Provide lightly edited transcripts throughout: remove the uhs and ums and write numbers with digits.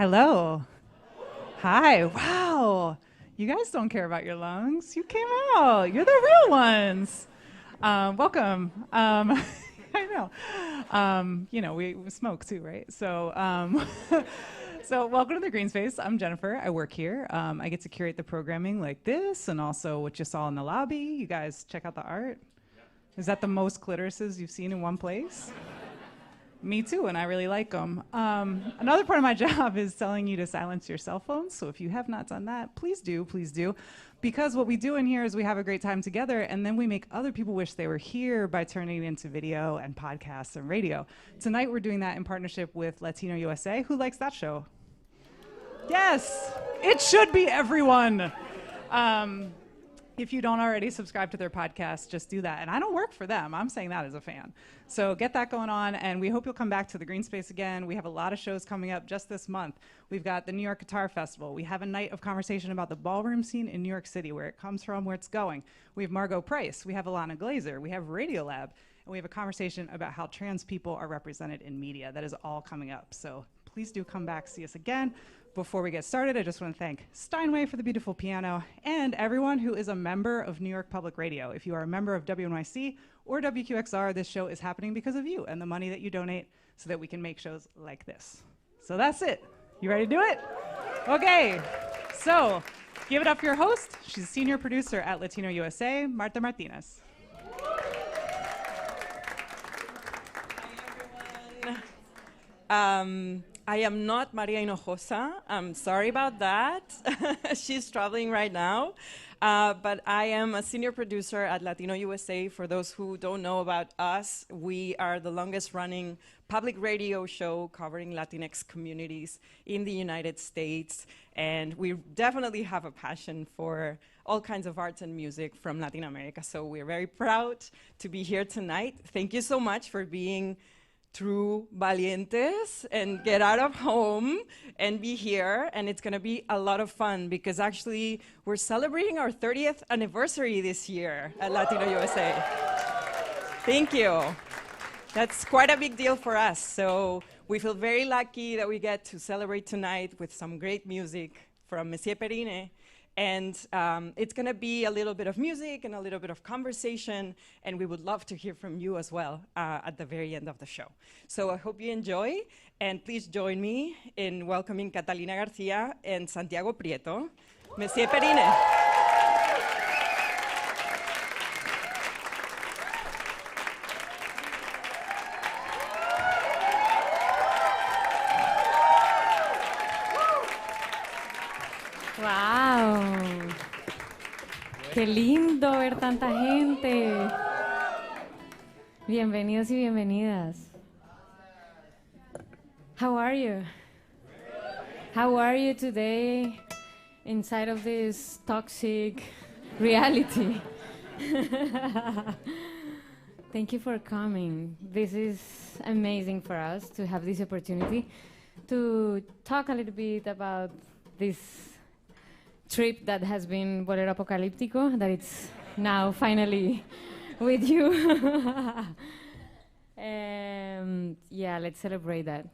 Hello. Hi. Wow. You guys don't care about your lungs. You came out. You're the real ones. Welcome. I know. We smoke too, right? So, so welcome to the Greene Space. I'm Jennifer. I work here. I get to curate the programming like this, and also what you saw in the lobby. You guys check out the art. Is that the most clitorises you've seen in one place? Me too, and I really like them. Another part of my job is telling you to silence your cell phones. So if you have not done that, please do, please do. Because what we do in here is we have a great time together, and then we make other people wish they were here by turning it into video and podcasts and radio. Tonight we're doing that in partnership with Latino USA. Who likes that show? Yes, it should be everyone. If you don't already subscribe to their podcast, just do that. And I don't work for them. I'm saying that as a fan. So get that going on, and we hope you'll come back to the Greene Space again. We have a lot of shows coming up just this month. We've got the New York Guitar Festival. We have a night of conversation about the ballroom scene in New York City, where it comes from, where it's going. We have Margot Price. We have Alana Glazer. We have Radiolab. And we have a conversation about how trans people are represented in media. That is all coming up. So please do come back, see us again. Before we get started, I just want to thank Steinway for the beautiful piano and everyone who is a member of New York Public Radio. If you are a member of WNYC or WQXR, this show is happening because of you and the money that you donate so that we can make shows like this. So that's it. You ready to do it? Okay. So give it up for your host. She's a senior producer at Latino USA, Marta Martinez. Hi, everyone. I am not Maria Hinojosa. I'm sorry about that. She's traveling right now. But I am a senior producer at Latino USA. For those who don't know about us, we are the longest running public radio show covering Latinx communities in the United States. And we definitely have a passion for all kinds of arts and music from Latin America. So we're very proud to be here tonight. Thank you so much for being true valientes and get out of home and be here, and it's going to be a lot of fun because actually we're celebrating our 30th anniversary this year at Latino USA. Thank you. That's quite a big deal for us, so we feel very lucky that we get to celebrate tonight with some great music from Monsieur Periné. And it's going to be a little bit of music and a little bit of conversation, and we would love to hear from you as well at the very end of the show. So I hope you enjoy, and please join me in welcoming Catalina García and Santiago Prieto, Monsieur Periné. ¡Wow! ¡Qué lindo ver tanta gente! Bienvenidos y bienvenidas. How are you? How are you today inside of this toxic reality? Thank you for coming. This is amazing for us to have this opportunity to talk a little bit about this trip that has been Bolero Apocalíptico, that it's now finally with you. Yeah, let's celebrate that.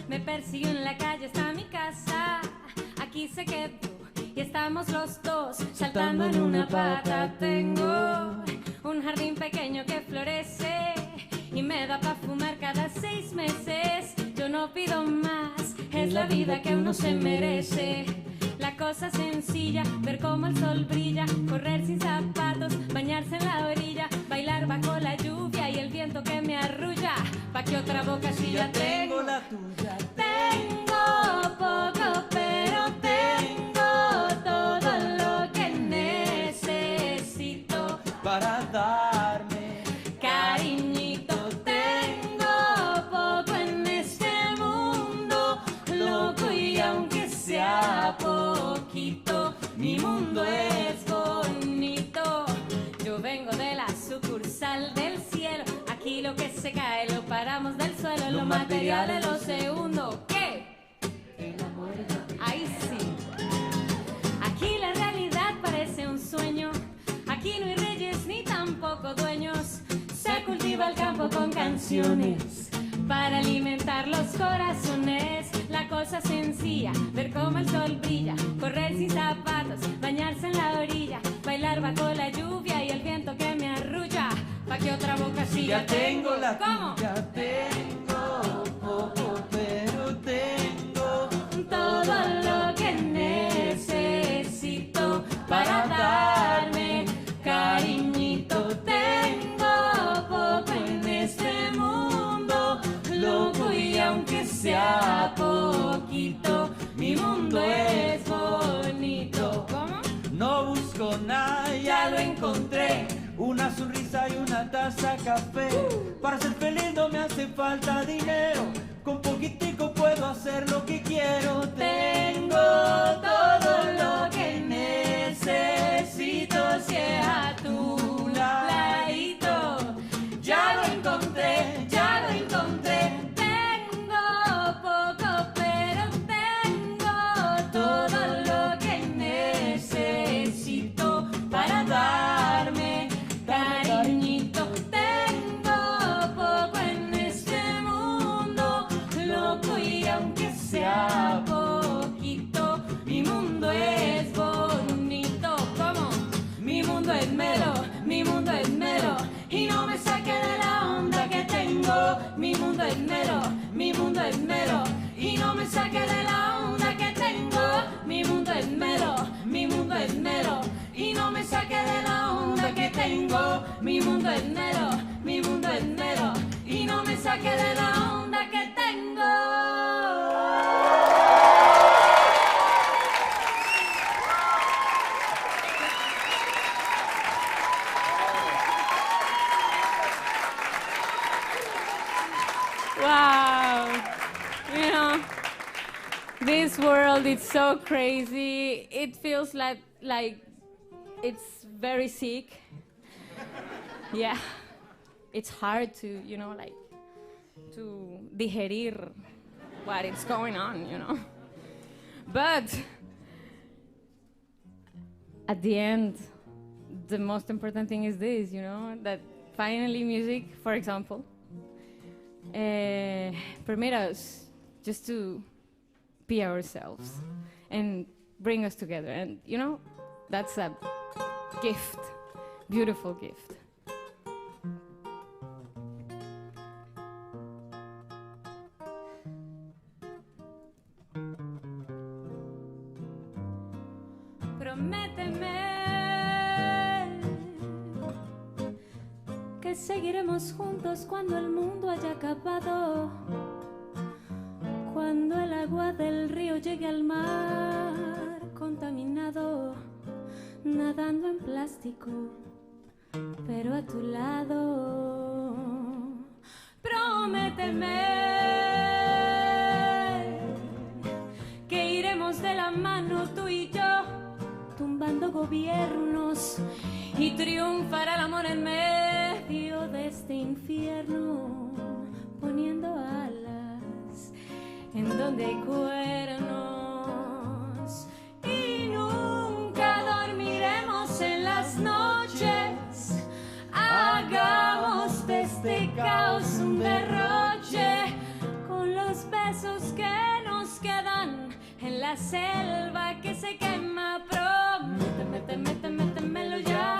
Me persiguió en la calle hasta mi casa. Aquí se quedó y estamos los dos saltando en una pata. Tengo un jardín pequeño que florece y me da para fumar cada 6 meses. Yo no pido más, es la vida que uno se merece. La cosa sencilla, ver cómo el sol brilla, correr sin zapatos, bañarse en la orilla, bailar bajo la lluvia y el viento que me arrulla. Pa' que otra boca si ya tengo la tuya. Tengo poco, pero tengo todo lo que necesito para darme cariñito. Tengo poco en este mundo loco y aunque poquito, mi mundo es bonito. Yo vengo de la sucursal del cielo, aquí lo que se cae lo paramos del suelo, lo material es lo segundo. ¿Qué? El amor. Ahí sí. Aquí la realidad parece un sueño, aquí no hay reyes ni tampoco dueños. Se cultiva el campo con canciones para alimentar los corazones. La cosa sencilla, ver cómo el sol brilla, correr sin zapatos, bañarse en la orilla, bailar bajo la lluvia y el viento que me arrulla, pa' que otra boca siga. Ya tengo la ¿Cómo? Ya tengo poco, pero tengo Todo lo que necesito para darme cariñito. Tengo poco en este mundo loco y aunque sea poquito, mi mundo es bonito. ¿Cómo? No busco nada, ya lo encontré. Una sonrisa y una taza de café. Para ser feliz no me hace falta dinero. Con poquitico puedo hacer lo que quiero. Tengo todo lo que necesito, si es a tu ladito. Ya lo encontré, ya lo encontré. Tengo poco, pero tengo todo lo que necesito para darme cariñito. Tengo poco en este mundo loco y aunque sea poquito, mi mundo es bonito. ¿Cómo? Mi mundo es melo, mi mundo es melo y no me saque de la onda que tengo. Mi mundo es melo, mi mundo es melo y no me saque de la onda que tengo. Mi mundo es melo, mi mundo es melo y no me saque de la onda que tengo. Mi mundo es melo, mi mundo es melo y no me saque de la onda que tengo. Wow. You know, this world is so crazy. It feels like it's very sick. Yeah. It's hard to, you know, like to digerir what is going on, you know. But at the end, the most important thing is this, you know, that finally music, for example, permit us just to be ourselves and bring us together. And, you know, that's a gift, beautiful gift. Prométeme que seguiremos juntos cuando el mundo haya acabado, cuando el agua del río llegue al mar contaminado, nadando en plástico, pero a tu lado. Prométeme que iremos de la mano tú y yo, tumbando gobiernos y triunfará el amor en medio de este infierno, poniendo alas en donde hay cuernos. Y nunca dormiremos en las noches, hagamos de este caos un derroche, con los besos que nos quedan en la selva que se quema. Métemelo ya,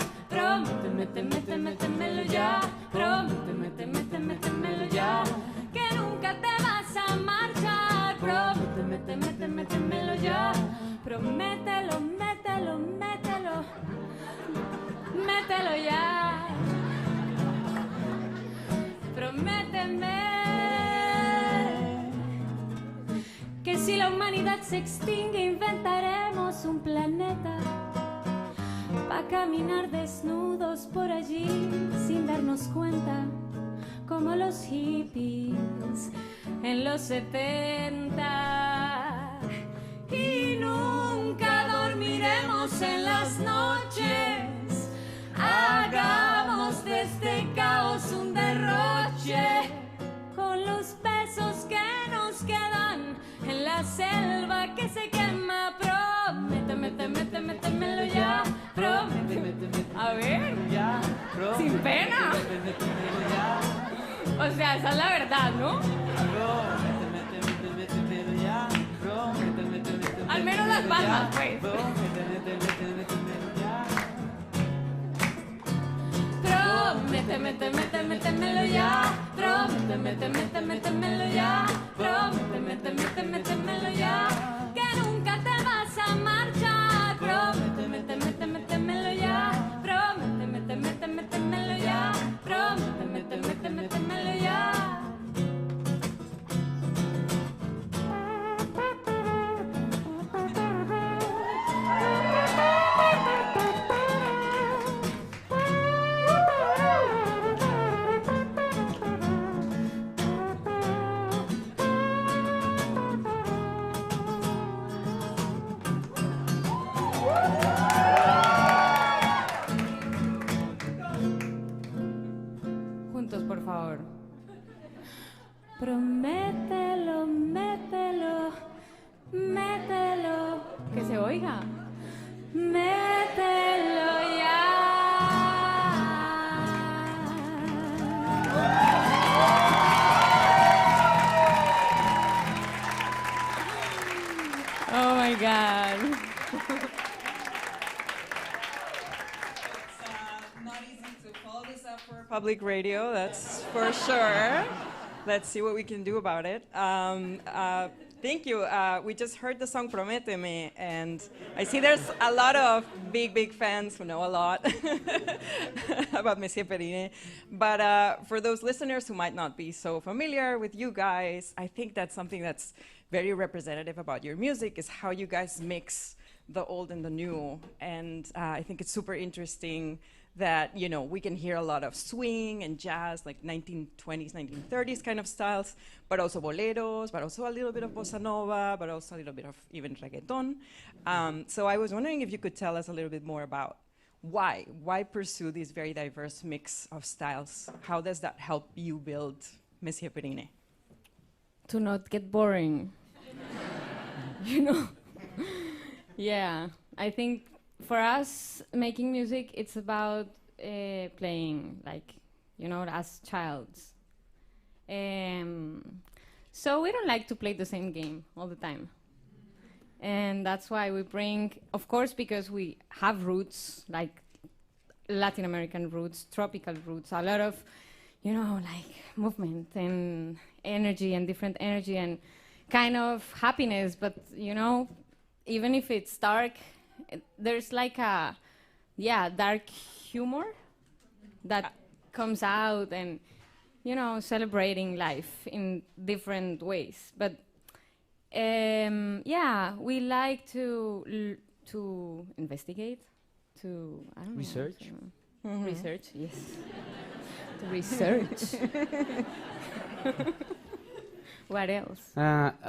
métemelo ya, métemelo ya, que nunca te vas a marchar. Métemelo ya, promételo, mételo ya. Prométeme que si la humanidad se extingue inventaremos un planeta pa' caminar desnudos por allí sin darnos cuenta, como los hippies en los 70. Y nunca que se quema. Métemelo ya. A ver, sin pena. O sea, esa es la verdad, ¿no? Al menos las palmas, pues. Métemelo ya. Métemelo ya. Métemelo ya. Que nunca te vas a marchar. Métemelo ya. Métemelo ya. Métemelo ya. Juntos, por favor. Promételo, mételo, que se oiga. Mételo ya. Oh my God. Not easy to follow this up for public radio, that's for sure. Let's see what we can do about it. Thank you. We just heard the song Prométeme, and I see there's a lot of big fans who know a lot about Monsieur Periné. But for those listeners who might not be so familiar with you guys, I think that's something that's very representative about your music, is how you guys mix the old and the new. And I think it's super interesting that, you know, we can hear a lot of swing and jazz, like 1920s, 1930s kind of styles, but also boleros, but also a little bit of bossa nova, but also a little bit of even reggaeton. So I was wondering if you could tell us a little bit more about why pursue this very diverse mix of styles? How does that help you build Monsieur Periné? To not get boring. You know? Yeah, I think for us, making music, it's about playing, like, you know, as childs. So we don't like to play the same game all the time. And that's why we bring, of course, because we have roots, like Latin American roots, tropical roots, a lot of, you know, like movement and energy and different energy and kind of happiness. But, you know, even if it's dark, there's like a, dark humor that comes out and, you know, celebrating life in different ways. But we like to investigate, to, I don't research. know. Research, yes. To research. What else?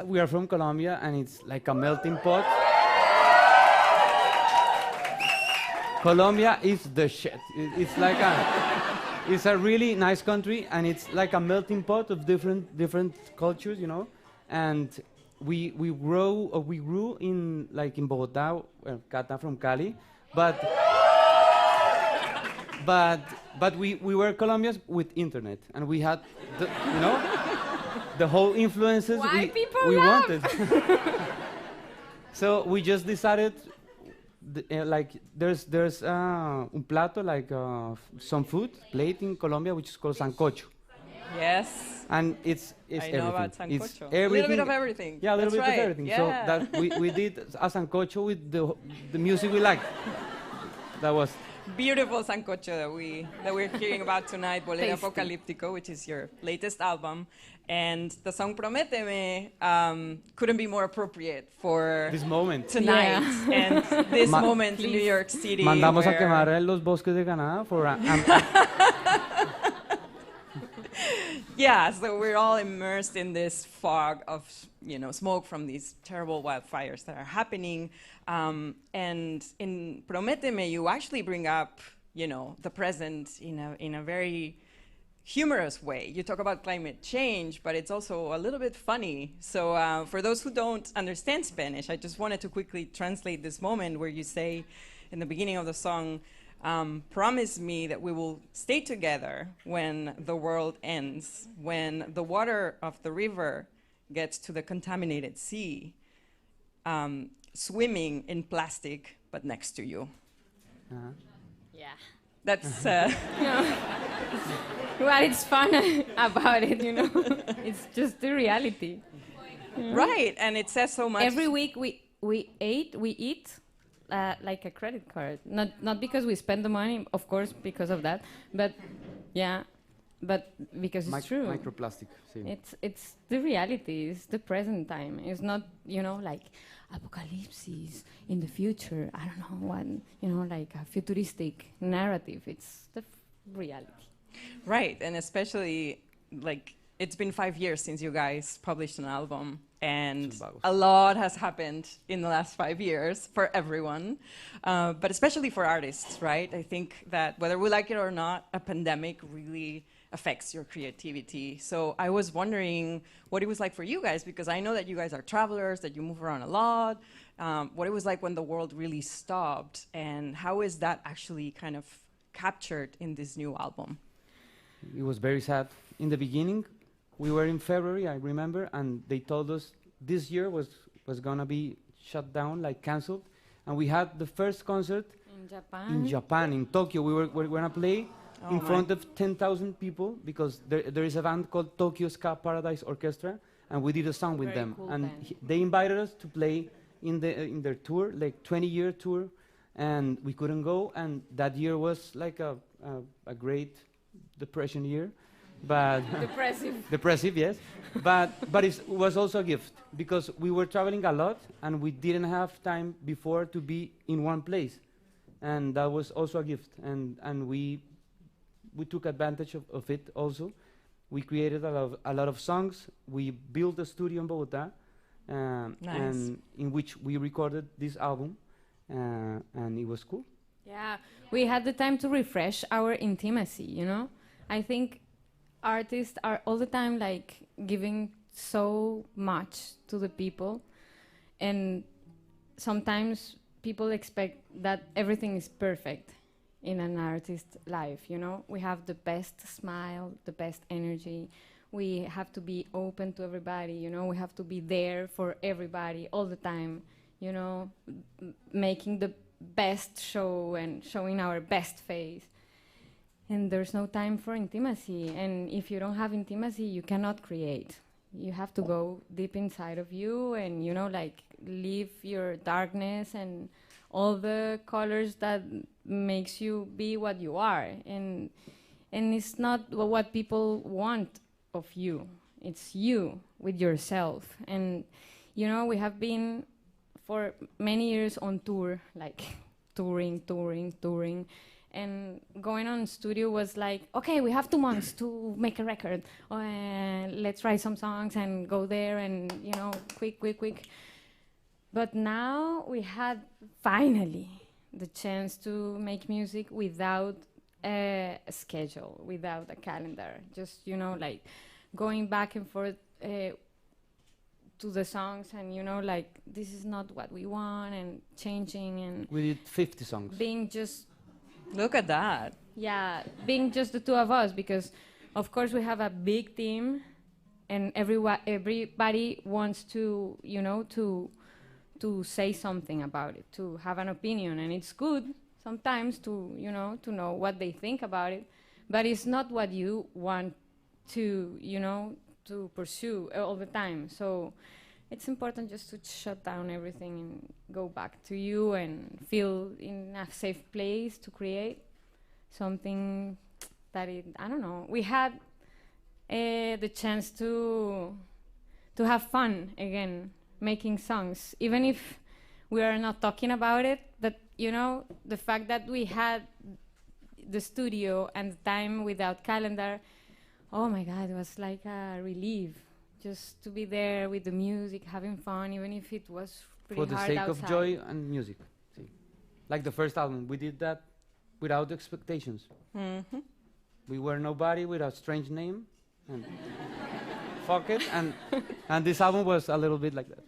We are from Colombia, and it's like a melting pot. Colombia is the shit. It's like it's a really nice country, and it's like a melting pot of different cultures, you know. And we grew in Bogotá, Cata from Cali, but we were Colombians with internet, and we had you know, the whole influences we wanted. So we just decided. Like there's un plato, like some food plate in Colombia, which is called sancocho. Yes. And it's I everything. know about sancocho. It's A little everything. bit of everything. Yeah, a little That's bit right. of everything. Yeah. So that we did a sancocho with the music we liked. That was Beautiful sancocho that we're hearing about tonight, Bolero Tasty. Apocaliptico, which is your latest album. And the song Prométeme couldn't be more appropriate for this moment. tonight and this moment in New York City. Mandamos a where- quemar los bosques de Granada for Yeah, so we're all immersed in this fog of, you know, smoke from these terrible wildfires that are happening. And in Prométeme, you actually bring up, you know, the present in a very humorous way. You talk about climate change, but it's also a little bit funny. So for those who don't understand Spanish, I just wanted to quickly translate this moment where you say in the beginning of the song, promise me that we will stay together when the world ends, when the water of the river gets to the contaminated sea, swimming in plastic, but next to you. Yeah. That's Well, it's fun about it, you know. It's just the reality. right, and it says so much. Every week we eat like a credit card. Not because we spend the money, of course, because of that, but yeah, but because it's true. Microplastic. Sí. It's the reality. It's the present time. It's not, you know, like apocalypse in the future. I don't know what, you know, like a futuristic narrative. It's the reality. Right, and especially, like, it's been 5 years since you guys published an album, and a lot has happened in the last 5 years for everyone, but especially for artists, right? I think that whether we like it or not, a pandemic really affects your creativity. So I was wondering what it was like for you guys, because I know that you guys are travelers, that you move around a lot, what it was like when the world really stopped, and how is that actually kind of captured in this new album? It was very sad. In the beginning, we were in February, I remember, and they told us this year was gonna be shut down, like canceled. And we had the first concert in Japan, in Tokyo. We were gonna play in front of 10,000 people because there is a band called Tokyo Ska Paradise Orchestra, and we did a song with them. Cool and band. they invited us to play in their tour, like 20-year tour, and we couldn't go. And that year was like a great depression year, but depressive, yes. But it was also a gift because we were traveling a lot and we didn't have time before to be in one place, and that was also a gift. And we took advantage of it also. We created a lot of songs. We built a studio in Bogota, and in which we recorded this album, and it was cool. Yeah, we had the time to refresh our intimacy, you know? I think artists are all the time like giving so much to the people, and sometimes people expect that everything is perfect in an artist's life, you know? We have the best smile, the best energy. We have to be open to everybody, you know? We have to be there for everybody all the time, you know? Making the best show and showing our best face. And there's no time for intimacy. And if you don't have intimacy, you cannot create. You have to go deep inside of you and, you know, like leave your darkness and all the colors that makes you be what you are. And it's not what people want of you. It's you with yourself. And, you know, we have been for many years on tour, like touring. And going on studio was like, okay, we have 2 months to make a record. Let's write some songs and go there and, you know, quick. But now we had finally the chance to make music without a schedule, without a calendar. Just, you know, like going back and forth to the songs and, you know, like this is not what we want, and changing, and We did 50 songs. being just, Look at that. yeah, being just the two of us, because of course we have a big team and everybody wants to, you know, to say something about it, to have an opinion, and it's good sometimes to, you know, to know what they think about it, but it's not what you want to, you know, to pursue all the time. So it's important just to shut down everything and go back to you and feel in a safe place to create something that I don't know. We had the chance to have fun again, making songs, even if we are not talking about it. But you know, the fact that we had the studio and the time without calendar, oh my God, it was like a relief just to be there with the music, having fun, even if it was pretty For the hard sake outside. of joy and music. See. Like the first album, we did that without expectations. Mm-hmm. we were nobody with a strange name, and fuck it, and this album was a little bit like that.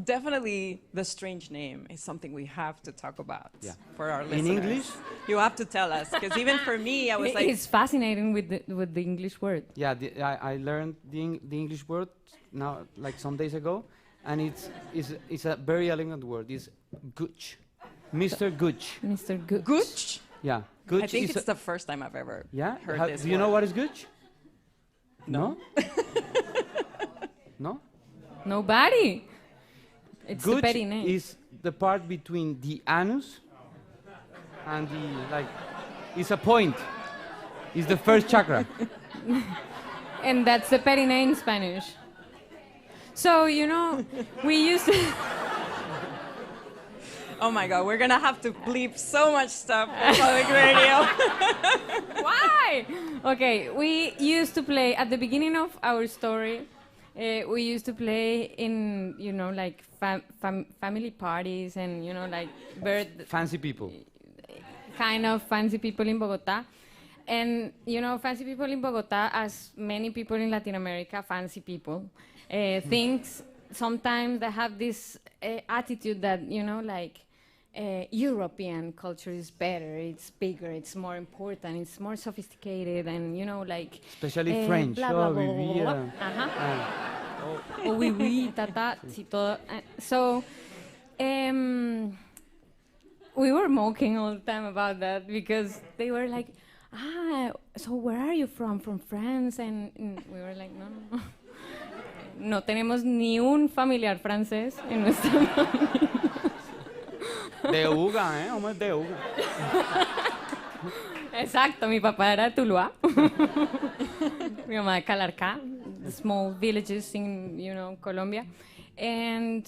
Definitely, the strange name is something we have to talk about for our In listeners. English? You have to tell us, because even for me, I was like... It's fascinating with the English word. Yeah, I learned the English word now, like some days ago, and it's a very elegant word. It's Gooch, Mr. Gooch. Mr. Gooch. Gooch? Yeah, Gooch. I think is it's the first time I've ever heard this Do you know word. what is Gooch? No? No? Nobody. It's Gooch the Periné. is the part between the anus and the, like, it's a point. It's the first chakra. And that's the Periné in Spanish. So, you know, we used to... Oh my God, we're gonna have to bleep so much stuff on public radio. Why? Okay, we used to play at the beginning of our story. We used to play in, you know, like family parties and, you know, like Fancy people. kind of fancy people in Bogota. And, you know, fancy people in Bogota, as many people in Latin America, fancy people, things sometimes they have this attitude that, you know, like European culture is better, it's bigger, it's more important, it's more sophisticated, and, you know, like... Especially French. Blah, blah, Oh, blah, blah, oui, blah, yeah. blah. Uh-huh. Oh. Oui, oui, ta, sí, todo. So, we were mocking all the time about that because they were like, so where are you from? From France? And we were like, no. No tenemos ni un familiar francés en nuestra familia. De Uga, Hombre de Uga. Exacto, mi papá era de Tuluá. Mi mamá de Calarcá, small villages in, you know, Colombia. And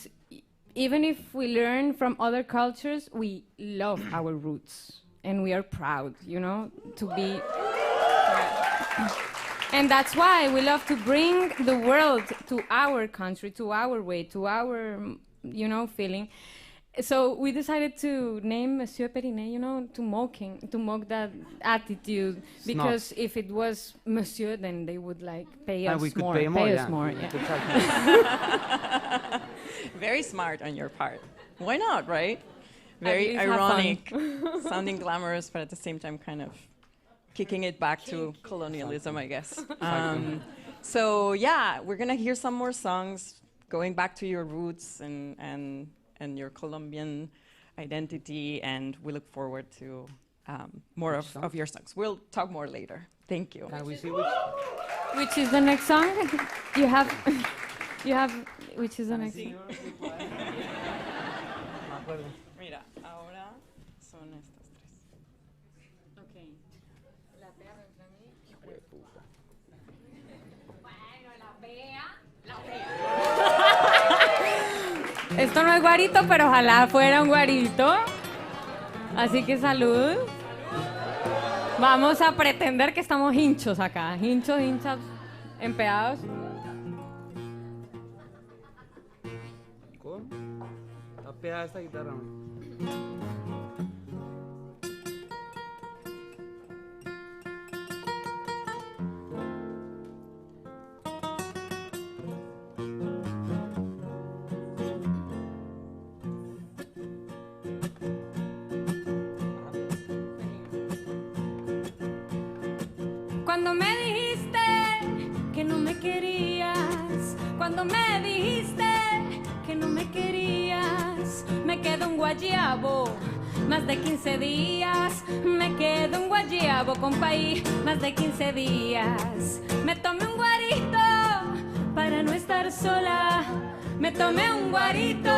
even if we learn from other cultures, we love our roots. And we are proud, you know, to be... And that's why we love to bring the world to our country, to our way, to our, you know, feeling. So we decided to name Monsieur Periné, you know, to mock that attitude. Because if it was Monsieur, then they would like pay us we could more. pay more, us more. Yeah. Very smart on your part. Why not, right? At Very least have ironic, sounding glamorous, but at the same time kind of kicking it back to colonialism, I guess. So yeah, we're gonna hear some more songs going back to your roots and your Colombian identity, and we look forward to more of your songs. We'll talk more later. Thank you. Can we see Which is the next song? You have, which is the next song? Mira, ahora son estas tres. Okay. La pea entre mí. Bueno, la pea. Esto no es guarito, pero ojalá fuera un guarito. Así que salud. Vamos a pretender que estamos hinchos acá. Hinchos, hinchas, empeados. ¿Cómo? Está pegada esta guitarra. Cuando me dijiste que no me querías, cuando me dijiste que no me querías, me quedo un guayabo, más de 15 días, me quedo un guayabo, compaí, más de 15 días. Me tomé un guarito para no estar sola, me tomé un guarito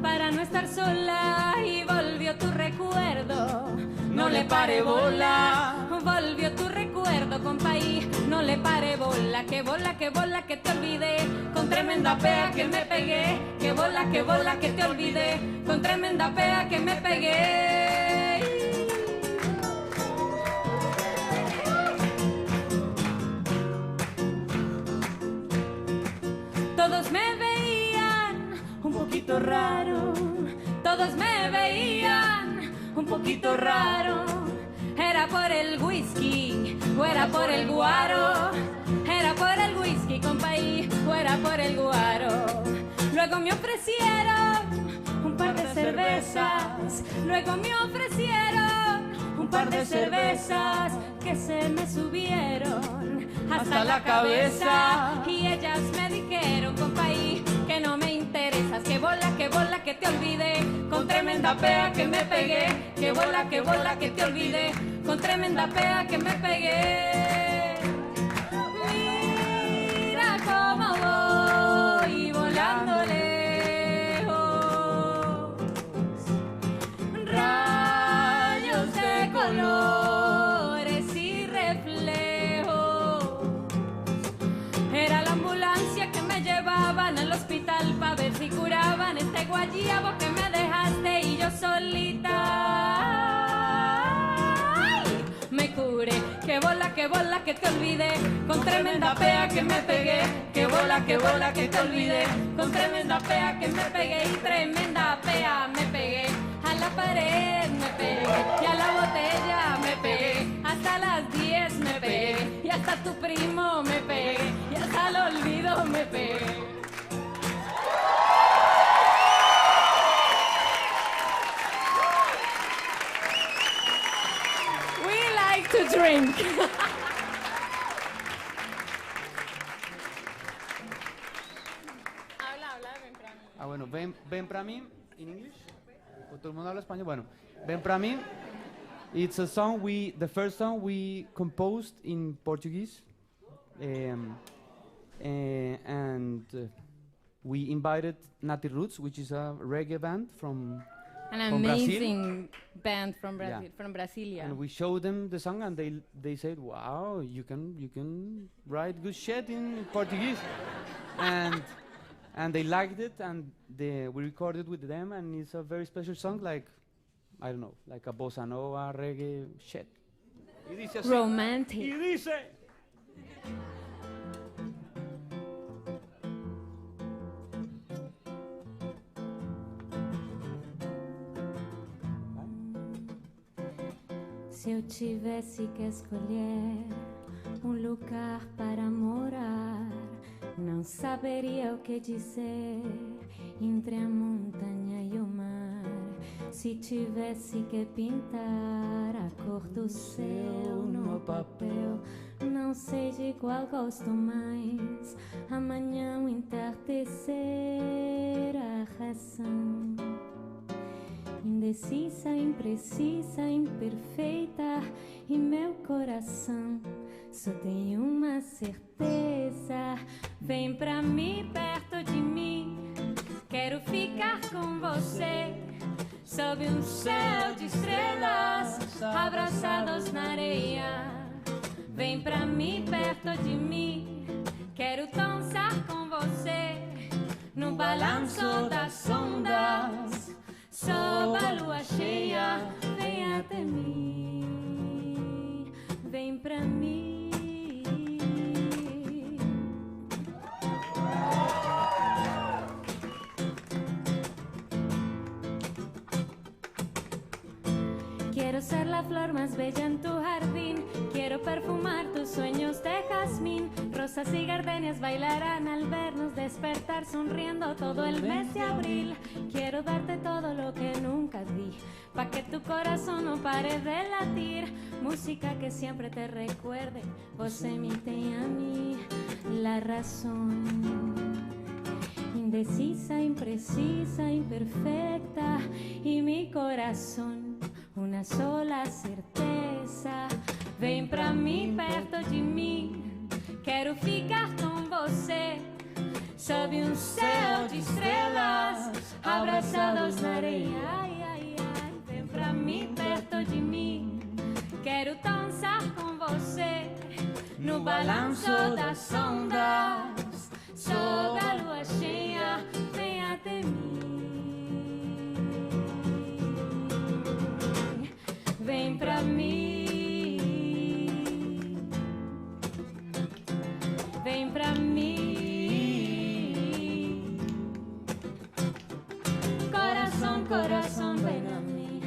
para no estar sola y volvió tu recuerdo. No le pare bola, volvió tu recuerdo, compaí, no le pare bola, que bola, que te olvidé, con tremenda pea que me pegué, que bola, que te olvidé, con tremenda pea que me pegué. Todos me veían un poquito raro, todos me veían un poquito raro, era por el whisky o era por el guaro. Era por el whisky, compaí, o era por el guaro. Luego me ofrecieron un par de cervezas. Luego me ofrecieron un par de cervezas que se me subieron hasta la cabeza. Y ellas me dijeron, compaí, que no me interesas. Que bola, que te olvidé. Con tremenda pea que me pegué. Que bola, que te olvidé. Con tremenda pea que me pegué. Mira cómo voy volando lejos. Rayos de colores y reflejos. Era la ambulancia que me llevaban al hospital pa' ver si curaban este guayabo que me dejaste y yo solita. Me curé, que bola, que te olvidé. Con tremenda pea que me pegué. Que bola, que te olvidé. Con tremenda pea que me pegué. Y tremenda pea me pegué. A la pared me pegué. Y a la botella me pegué. Hasta las 10 me pegué. Y hasta tu primo me pegué. Y hasta el olvido me pegué. To drink. Habla, ven para mí. Ah, bueno, ven para mí, in English. ¿O todo el mundo habla español? Bueno, ven para mí. It's a song the first song we composed in Portuguese. And we invited Nati Roots, which is a reggae band from amazing band from Brazil, Yeah. from Brasilia. And we showed them the song, and they said, "Wow, you can write good shit in Portuguese," and they liked it, and we recorded with them, and it's a very special song, like I don't know, like a bossa nova reggae shit. Y dice así, Romantic. y dice. Se eu tivesse que escolher lugar para morar, não saberia o que dizer entre a montanha e o mar. Se tivesse que pintar a cor do céu no papel, não sei de qual gosto mais. Amanhã o entardecer, a razão. Indecisa, imprecisa, imperfeita, e meu coração só tem uma certeza. Vem pra mim, perto de mim, quero ficar com você. Sob um céu de estrelas, abraçados na areia. Vem pra mim, perto de mim, quero dançar com você. No balanço das ondas, sob a lua cheia, vem até mim, vem pra mim. Quiero ser la flor más bella en tu jardín, quiero perfumar tus sueños de jazmín. Rosas y gardenias bailarán al vernos despertar sonriendo todo el mes de abril. Quiero darte todo lo que nunca di, pa' que tu corazón no pare de latir. Música que siempre te recuerde, vos emite a mí la razón. Indecisa, imprecisa, imperfecta, y mi corazón una sola certeza. Vem pra mim, perto de mim, quero ficar com você. Sob um céu de estrelas, abraçados na areia. Ai, ai, ai. Vem pra mim, perto de mim, quero dançar com você. No balanço das ondas, sob a lua cheia, vem até mim. Vem pra mim, vem pra mim. Corazón, corazón, ven a mí,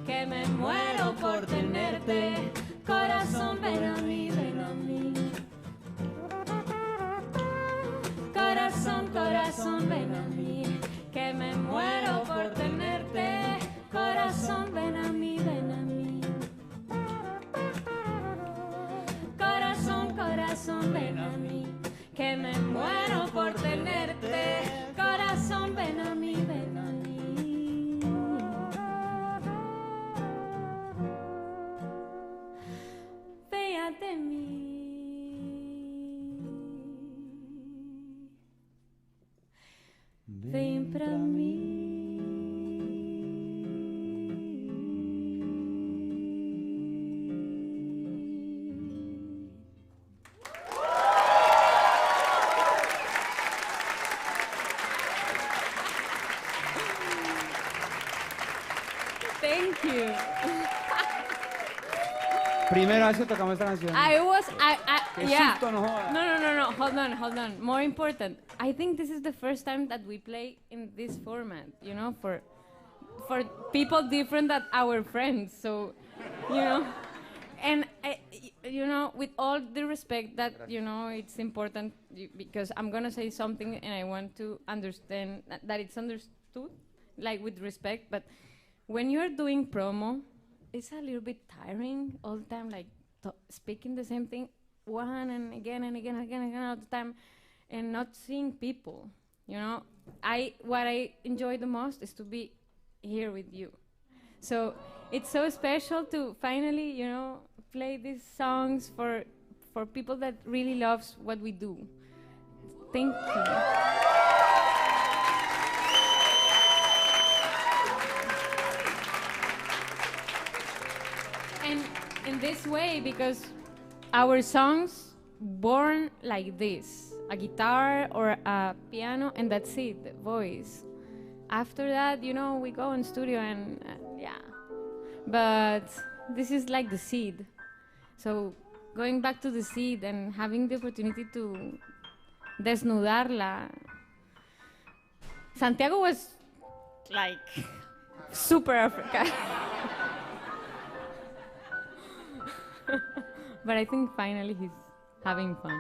que me muero por tenerte. Corazón, ven a mí, ven a mí. Corazón, corazón, ven a mí, que me muero por tenerte. Corazón, ven a mí, ven a mí. Corazón, corazón, ven a mí, que me muero por tenerte. Corazón, ven a mí, ven a mí. Ven de mí. Vem pra mim. Thank you. Primera vez que tocamos esta canción. Qué Yeah. susto, no jodas. No. Hold on. More important, I think this is the first time that we play in this format, you know, for people different than our friends. So, you know, and you know, with all the respect that, you know, it's important because I'm gonna say something and I want to understand that it's understood, like with respect. But when you're doing promo, it's a little bit tiring all the time, like speaking the same thing one and again all the time, and not seeing people. You know, what I enjoy the most is to be here with you. So it's so special to finally, you know, play these songs for people that really loves what we do. Thank you. And in this way, because our songs born like this, a guitar or a piano, and that's it, the voice. After that, you know, we go in studio and yeah. But this is like the seed. So going back to the seed and having the opportunity to desnudarla. Santiago was like super African. But I think finally he's having fun.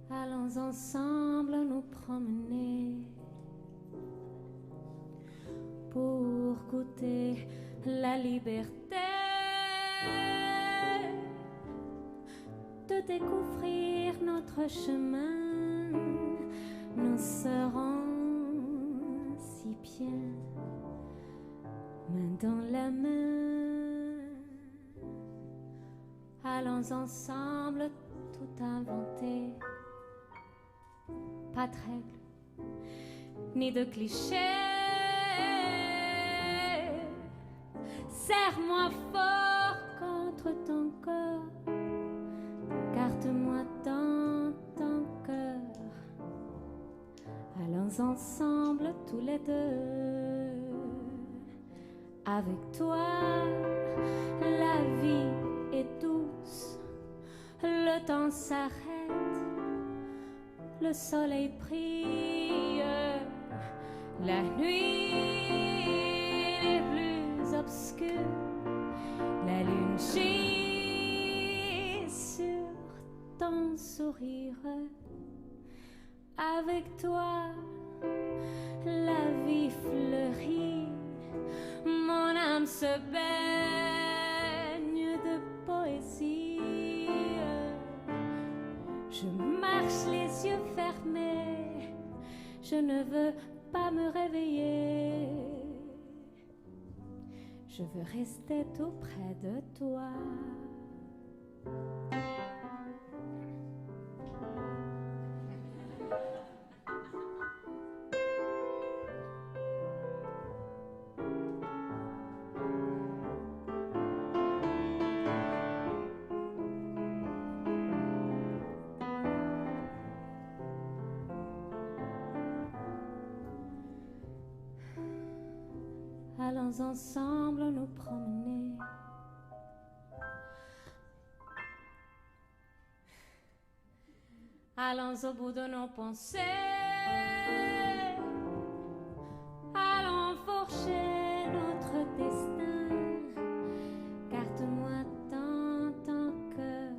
Allons ensemble nous promener pour goûter la liberté de découvrir notre chemin. Nous serons si bien, main dans la main. Allons ensemble tout inventer. Pas de règles, ni de clichés. Serre-moi fort contre ton corps. Garde-moi dans ton cœur. Allons ensemble tous les deux. Avec toi, la vie est douce. Le temps s'arrête. Le soleil brille, la nuit est plus obscure, la lune gît sur ton sourire. Avec toi, la vie fleurit, mon âme se baigne de poésie. Je marche les yeux fermés, je ne veux pas me réveiller. Je veux rester tout près de toi. Allons ensemble nous promener Allons au bout de nos pensées, allons fourcher notre destin. Garde-moi dans ton cœur,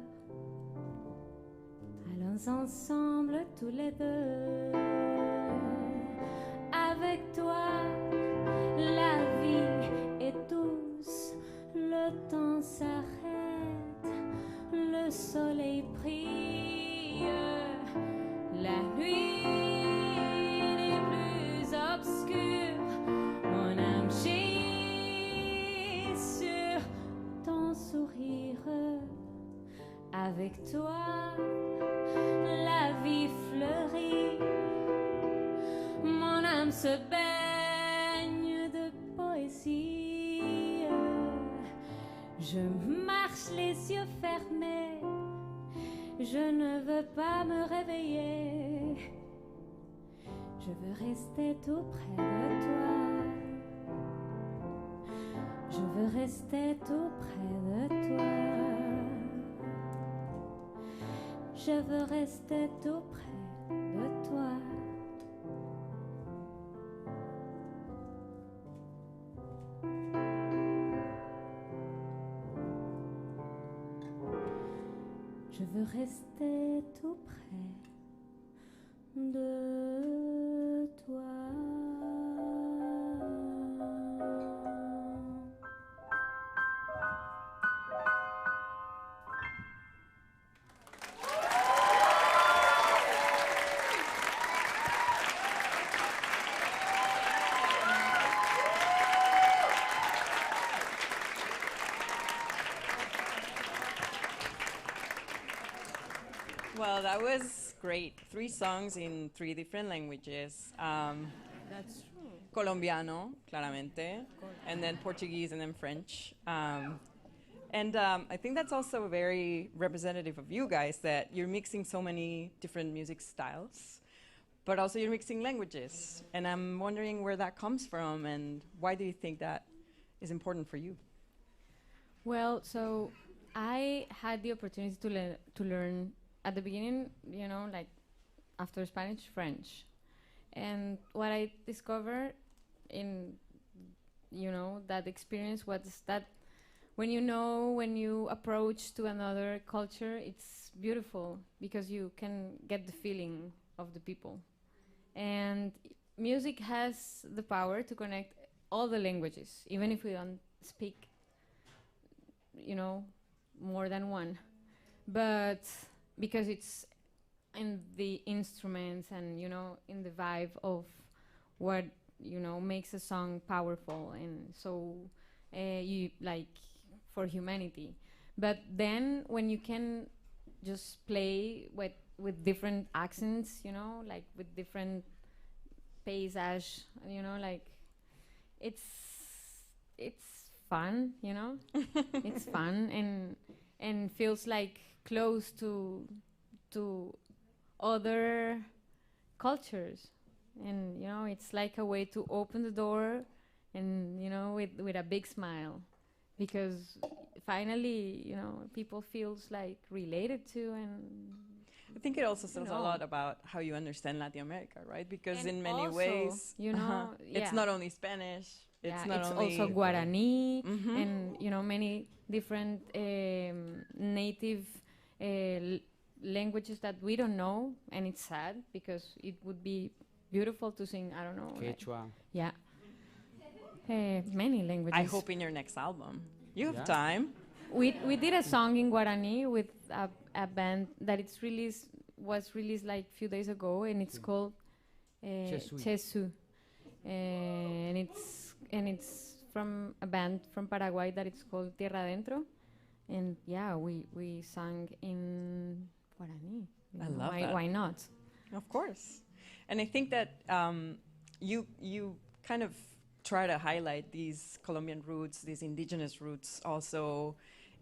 allons ensemble tous les deux. Avec toi, la vie est douce, le temps s'arrête, le soleil brille, la nuit n'est plus obscure, mon âme gît sur ton sourire. Avec toi, la vie fleurit, mon âme se baigne de poésie. Je marche les yeux fermés, je ne veux pas me réveiller. Je veux rester tout près de toi. Je veux rester tout près de toi. Je veux rester tout près de toi. Je veux rester tout près de toi. Well, that was great. 3 songs in 3 different languages. That's true. Colombiano, claramente, and then Portuguese, and then French. I think that's also very representative of you guys, that you're mixing so many different music styles, but also you're mixing languages. And I'm wondering where that comes from, and why do you think that is important for you? Well, so I had the opportunity to learn at the beginning, you know, like after Spanish, French. And what I discovered in, you know, that experience was that when you approach to another culture, it's beautiful because you can get the feeling of the people. And music has the power to connect all the languages, even if we don't speak, you know, more than one. But because it's in the instruments and, you know, in the vibe of what, you know, makes a song powerful and so you like for humanity. But then when you can just play with different accents, you know, like with different paysage, you know, like it's fun, you know. It's fun and feels like close to other cultures, and you know, it's like a way to open the door, and you know, with a big smile, because finally, you know, people feels like related to. And I think it also says a lot about how you understand Latin America, right? Because and in many also, ways, you know, it's not only Spanish. It's not it's only also Guarani, and you know, many different native languages that we don't know, and it's sad because it would be beautiful to sing. I don't know. Quechua. Yeah. Many languages. I hope in your next album you have time. We did a song in Guarani with a band that was released like a few days ago, and it's called Chesu. And it's from a band from Paraguay that it's called Tierra Adentro. And yeah, we sang in Guarani. I love that. Why not? Of course. And I think that you kind of try to highlight these Colombian roots, these indigenous roots also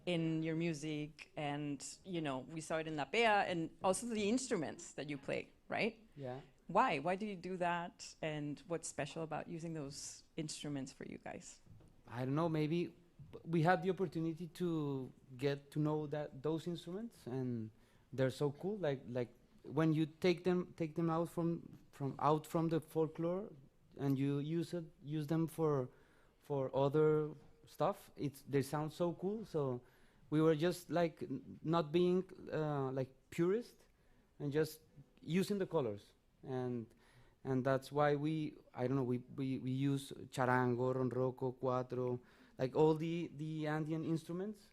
in your music. And, you know, we saw it in La Pea, and also the instruments that you play, right? Yeah. Why? Why do you do that? And what's special about using those instruments for you guys? I don't know, maybe we had the opportunity to get to know those instruments, and they're so cool. Like when you take them out from the folklore, and you use them for other stuff, they sound so cool. So we were just like not being like purist, and just using the colors, and that's why we use charango, ronroco, cuatro, like all the Andean instruments,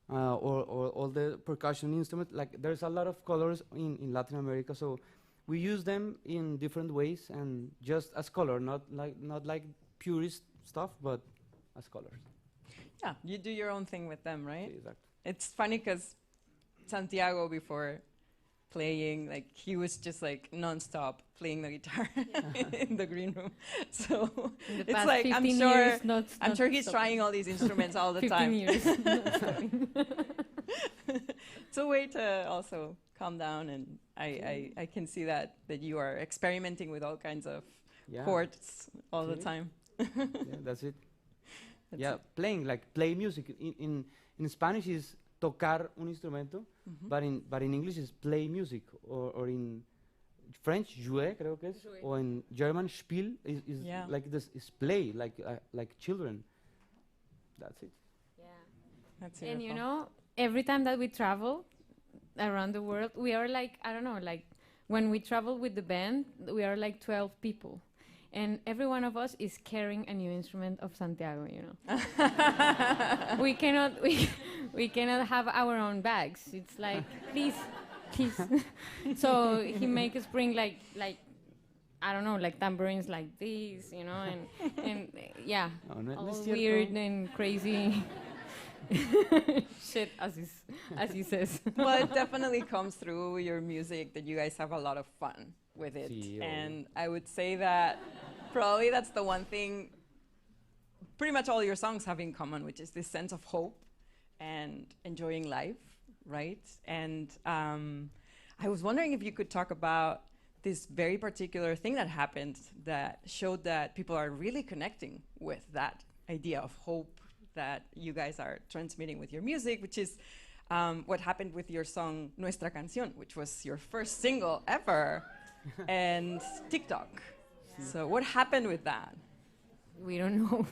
or all the percussion instruments. Like there's a lot of colors in Latin America, so we use them in different ways, and just as color, not like purist stuff, but as colors. Yeah, you do your own thing with them, right? Exactly. It's funny because Santiago, before playing, like he was just like non-stop playing the guitar in the green room. So The it's past like 15 I'm years, I'm sure he's stopping. trying all these instruments all the 15 time. years. not stopping. It's a way to also calm down, and I can see that you are experimenting with all kinds of chords all the time. Yeah, that's it. That's Yeah, it. play music. In Spanish is tocar un instrumento, but in English is play music, or in French jouer, creo que es, Jouer. or in German spiel is Yeah. like this is play, like children. That's it. Yeah. That's And you beautiful. know, every time that we travel around the world, we are like, I don't know, like when we travel with the band, we are like 12 people. And every one of us is carrying a new instrument of Santiago, you know. we cannot have our own bags. It's like, please. So he make us bring like I don't know, like tambourines like these, you know, and yeah, No, no all es cierto. weird and crazy shit, as he says. Well, it definitely comes through your music that you guys have a lot of fun with it. Sí, And I would say that probably that's the one thing pretty much all your songs have in common, which is this sense of hope and enjoying life, right? And I was wondering if you could talk about this very particular thing that happened that showed that people are really connecting with that idea of hope that you guys are transmitting with your music, which is what happened with your song Nuestra Canción, which was your first single ever, and TikTok. Yeah. So what happened with that? We don't know.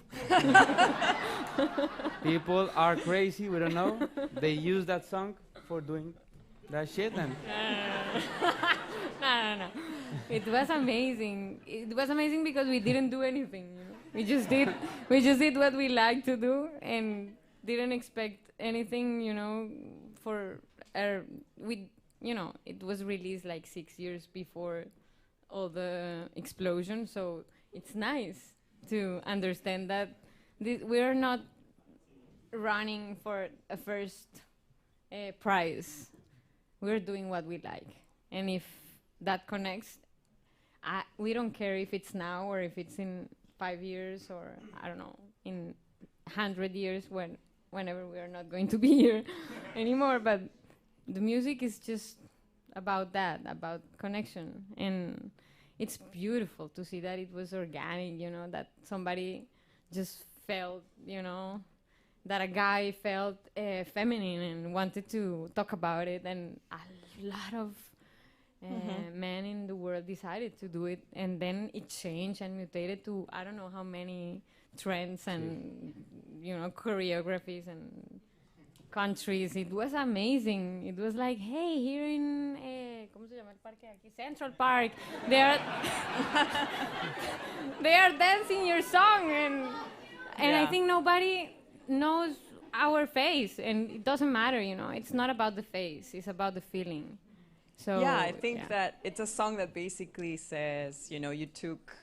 People are crazy. We don't know. They use that song for doing that shit, and No. It was amazing. It was amazing because we didn't do anything. You know? We just did what we like to do, and didn't expect anything. You know, it was released like 6 years before all the explosion. So it's nice to understand that we are not running for a first prize. We're doing what we like, and if that connects, we don't care if it's now or if it's in 5 years or I don't know, in 100 years, whenever we are not going to be here anymore. But the music is just about that, about connection, and it's beautiful to see that it was organic, you know, that somebody just felt, you know, that a guy felt feminine and wanted to talk about it, and a lot of men in the world decided to do it, and then it changed and mutated to I don't know how many trends and you know, choreographies and countries. It was amazing. It was like, hey, here in ¿cómo se llama el parque aquí? Central Park, they are dancing your song, and I think nobody knows our face, and it doesn't matter, you know. It's not about the face; it's about the feeling. So yeah, I think that it's a song that basically says, you know, you took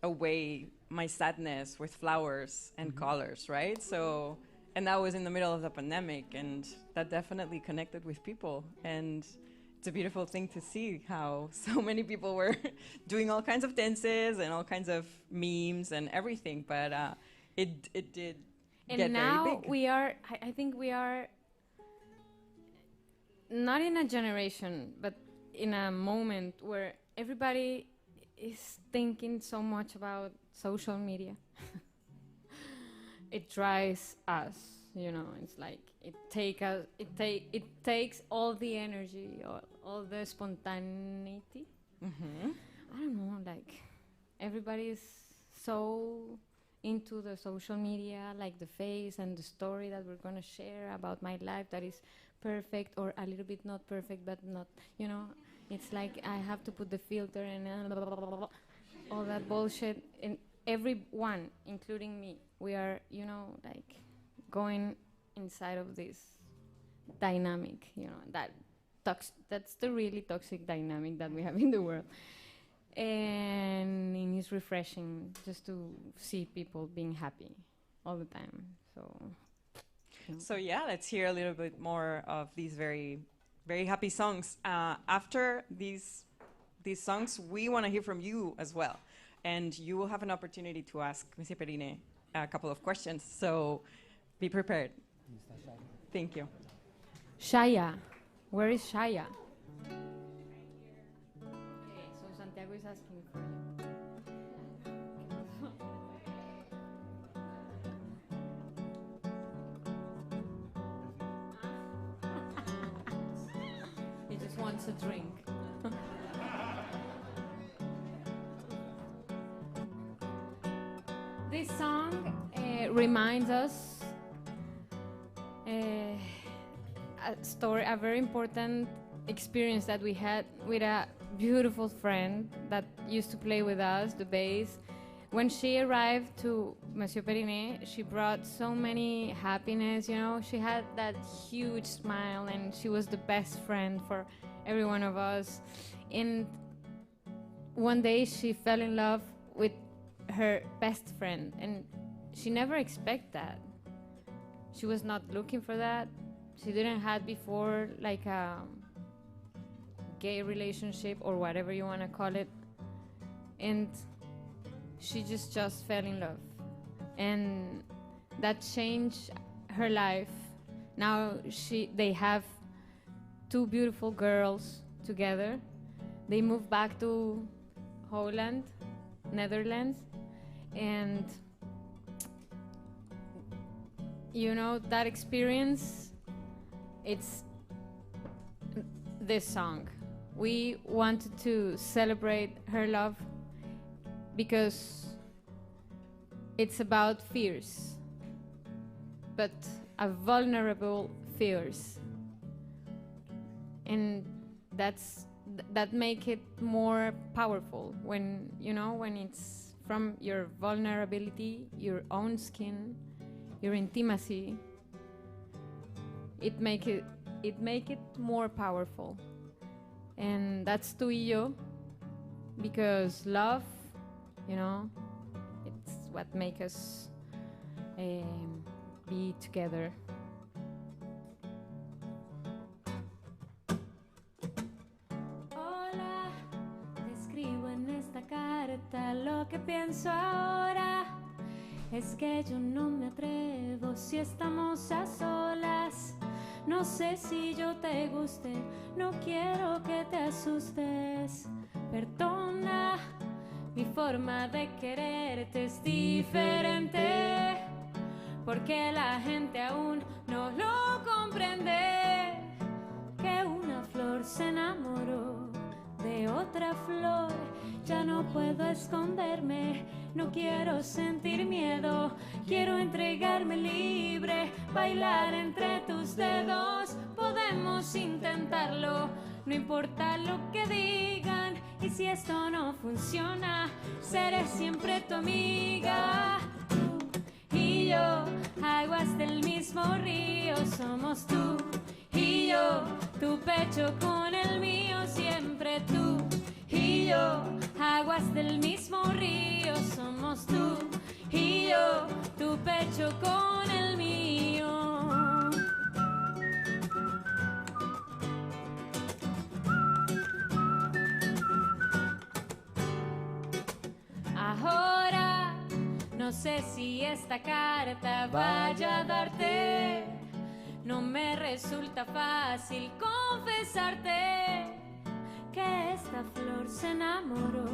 away my sadness with flowers and colors, right? So, and that was in the middle of the pandemic, and that definitely connected with people. And it's a beautiful thing to see how so many people were doing all kinds of dances and all kinds of memes and everything. But it did and get now very big. we are, I think we are not in a generation, but in a moment where everybody is thinking so much about social media. It drives us You know, it's like it takes all the energy, all the spontaneity. I don't know, like everybody is so into the social media, like the face and the story that we're gonna share about my life that is perfect or a little bit not perfect, but not, you know, it's like I have to put the filter and all that bullshit. And everyone, including me, we are, you know, like going inside of this dynamic, you know, that's the really toxic dynamic that we have in the world. And it's refreshing just to see people being happy all the time. So yeah, let's hear a little bit more of these very, very happy songs. After these songs, we want to hear from you as well. And you will have an opportunity to ask Monsieur Periné a couple of questions. So be prepared. Thank you. Shaya. Where is Shaya? Okay, so Santiago is asking for you. He just wants a drink. This song reminds us a very important experience that we had with a beautiful friend that used to play with us, the bass. When she arrived to Monsieur Periné, she brought so many happiness, you know. She had that huge smile and she was the best friend for every one of us. And one day she fell in love with her best friend, and she never expected that. She was not looking for that. She didn't have before like a gay relationship or whatever you want to call it, and she just fell in love, and that changed her life. Now they have two beautiful girls together. They moved back to Holland, Netherlands, and you know, that experience, it's this song. We wanted to celebrate her love because it's about fears, but a vulnerable fears, and that make it more powerful when, you know, when it's from your vulnerability, your own skin, your intimacy. It make it more powerful, and that's Tuio, because love, you know, it's what makes us be together. Hola, te escribo en esta carta lo que pienso ahora. Es que yo no me atrevo si estamos a solas. No sé si yo te guste, no quiero que te asustes. Perdona, mi forma de quererte es diferente, porque la gente aún no lo comprende. Que una flor se enamoró de otra flor, ya no puedo esconderme. No quiero sentir miedo, quiero entregarme libre, bailar entre tus dedos. Podemos intentarlo, no importa lo que digan. Y si esto no funciona, seré siempre tu amiga. Tú y yo, aguas del mismo río, somos tú y yo. Tu pecho con el mío, siempre tú y yo. Aguas del mismo río, somos tú y yo, tu pecho con el mío. Ahora no sé si esta carta vaya a darte. No me resulta fácil confesarte que esta flor se enamoró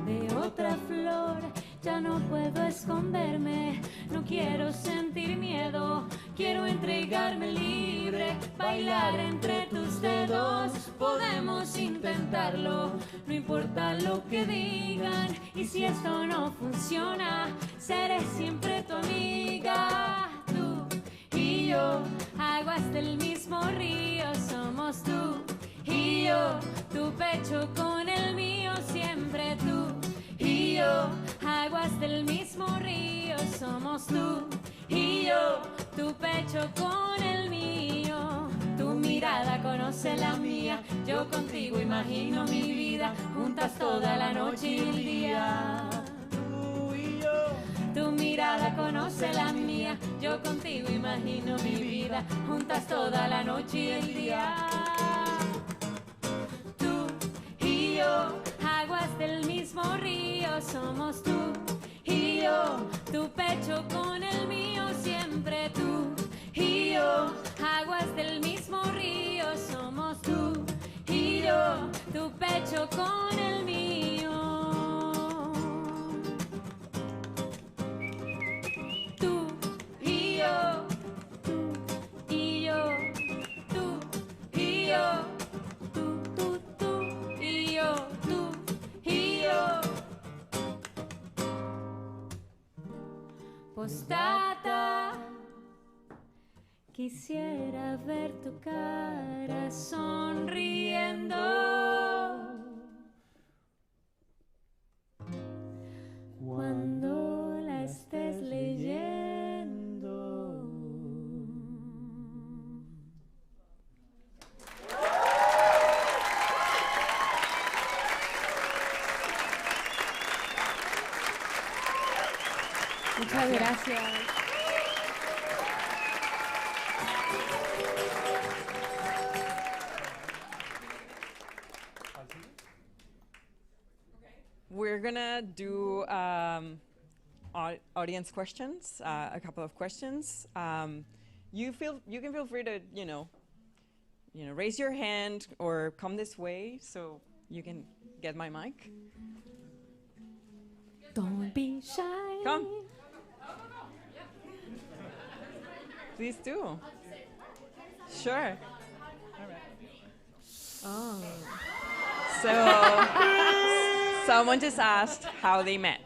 de otra flor. Ya no puedo esconderme, no quiero sentir miedo, quiero entregarme libre, bailar entre tus dedos, podemos intentarlo, no importa lo que digan, y si esto no funciona, seré siempre tu amiga, tú y yo, aguas del mismo río, somos tú y yo, tu pecho con el mío, siempre tú y yo, aguas del mismo río, somos tú y yo, tu pecho con el mío, tu mirada conoce la mía, yo contigo imagino mi vida, juntas toda la noche y el día. Tú y yo, tu mirada conoce la mía, yo contigo imagino mi vida, juntas toda la noche y el día. Aguas del mismo río, somos tú y yo, tu pecho con el mío, siempre tú y yo, aguas del mismo río, somos tú y yo, tu pecho con el mío. Tú y yo, tú y yo, tú y yo. Postdata, quisiera ver tu cara sonriendo cuando la estés leyendo. Muchas gracias. We're gonna do audience questions, a couple of questions. You can feel free to raise your hand or come this way so you can get my mic. Don't be shy. Come. Please do. Sure. Oh. So, someone just asked how they met.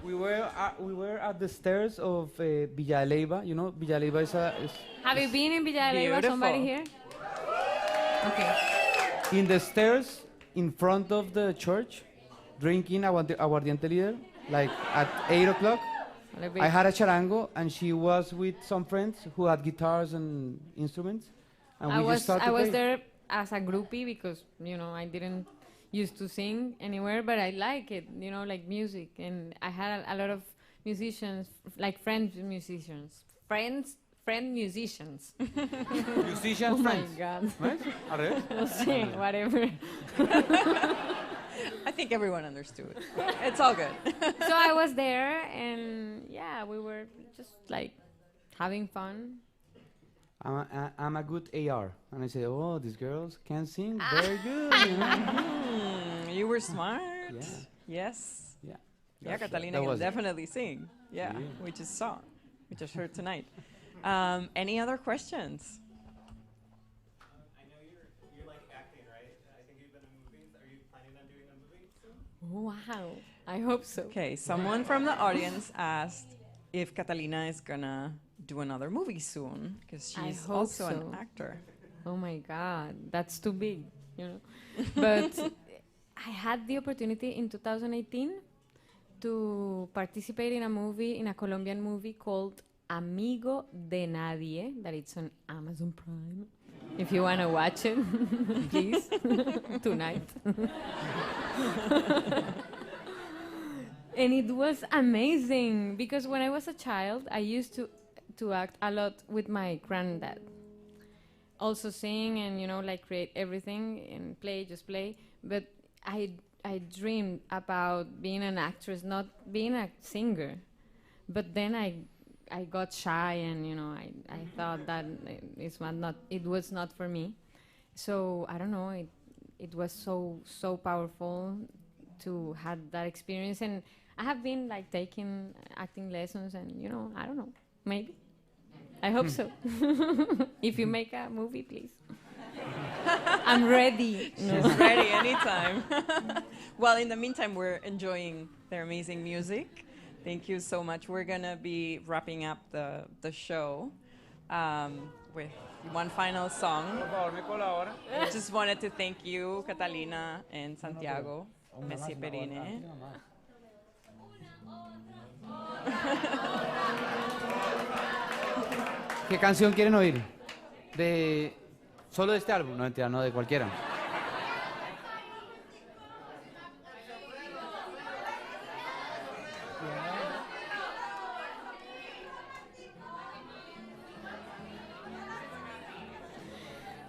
We were at the stairs of Villa Leyva. You know, Villa Leyva is Have you been in Villa Leyva? Somebody here? Okay. in the stairs in front of the church, drinking aguardiente líder, like at 8 o'clock. I had a charango, and she was with some friends who had guitars and instruments. And I we just started was playing. there as a groupie because I didn't used to sing anywhere, but I like it, like music, and I had a lot of musicians, like friend musicians. Musicians Oh my friends. God. Right? Are they? No sé, whatever. I think everyone understood. It's all good. So I was there, and yeah, we were just like having fun. I'm a good AR. And I say, oh, these girls can sing very good. You know? You were smart. Yeah. Yes. Yeah. Yeah, That's- Catalina that can was it. definitely sing. Yeah, Yeah. we just saw. We just heard tonight. Any other questions? I know you like acting, right? I think you've been in movies. Are you planning on doing a movie soon? Wow, I hope so. Okay, someone from the audience asked if Catalina is gonna do another movie soon, because I she's hope also an so. actor. Oh my God, that's too big, But I had the opportunity in 2018 to participate in a Colombian movie called Amigo de Nadie, that it's on Amazon Prime. If you want to watch it, please, tonight. And it was amazing because when I was a child, I used to act a lot with my granddad. Also sing and, like create everything and just play. But I dreamed about being an actress, not being a singer. But then I got shy and, I thought that it was not for me. So, I don't know, it was so powerful to have that experience. And I have been like taking acting lessons, and I don't know, maybe. I hope so. If you make a movie, please. I'm ready. No. She's ready anytime. Well, in the meantime, we're enjoying their amazing music. Thank you so much. We're going to be wrapping up the show with one final song. I just wanted to thank you, Catalina and Santiago, Monsieur Periné. ¿Qué canción quieren oír? ¿Solo de este álbum? No, mentira, no, de cualquiera.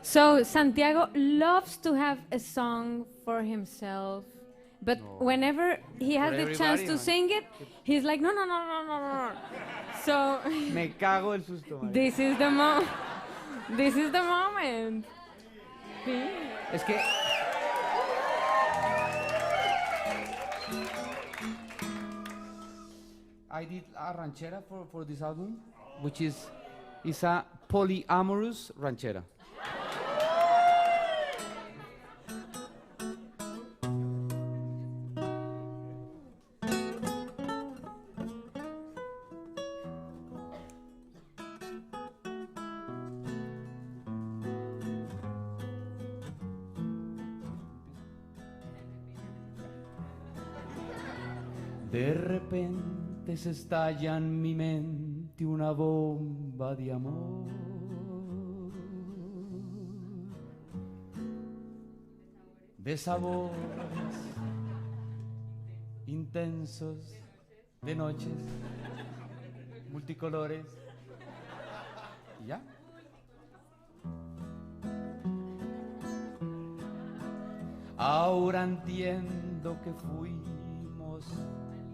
So Santiago loves to have a song for himself, but whenever he has the chance to sing it, he's like, no. So Me cago el susto, María. this is the moment. This is the moment. Es que I did a ranchera for this album, which is a polyamorous ranchera. De repente se estalla en mi mente una bomba de amor. De sabores intensos, de noches multicolores. ¿Y ya? Ahora entiendo que fuimos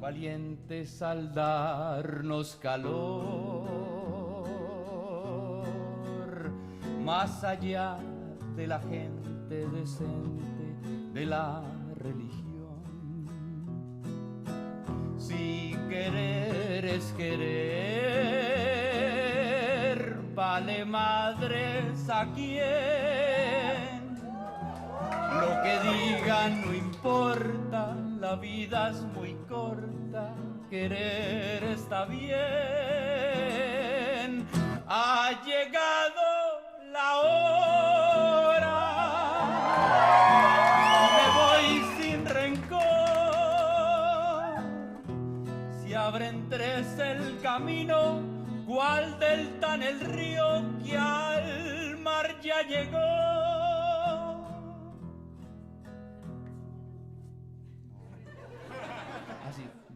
valientes al darnos calor, más allá de la gente decente, de la religión. Si querer es querer, vale madres a quién. Lo que digan no importa, la vida es muy corta, querer está bien. Ha llegado la hora, me voy sin rencor. Si abren tres el camino, ¿cuál delta en el río que al mar ya llegó?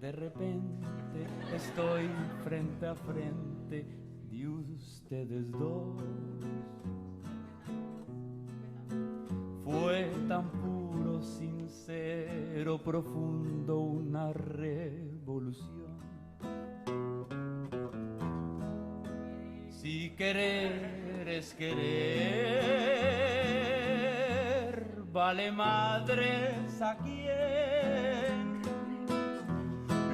De repente estoy frente a frente de ustedes dos. Fue tan puro, sincero, profundo, una revolución. Si querer es querer, vale madres a quién.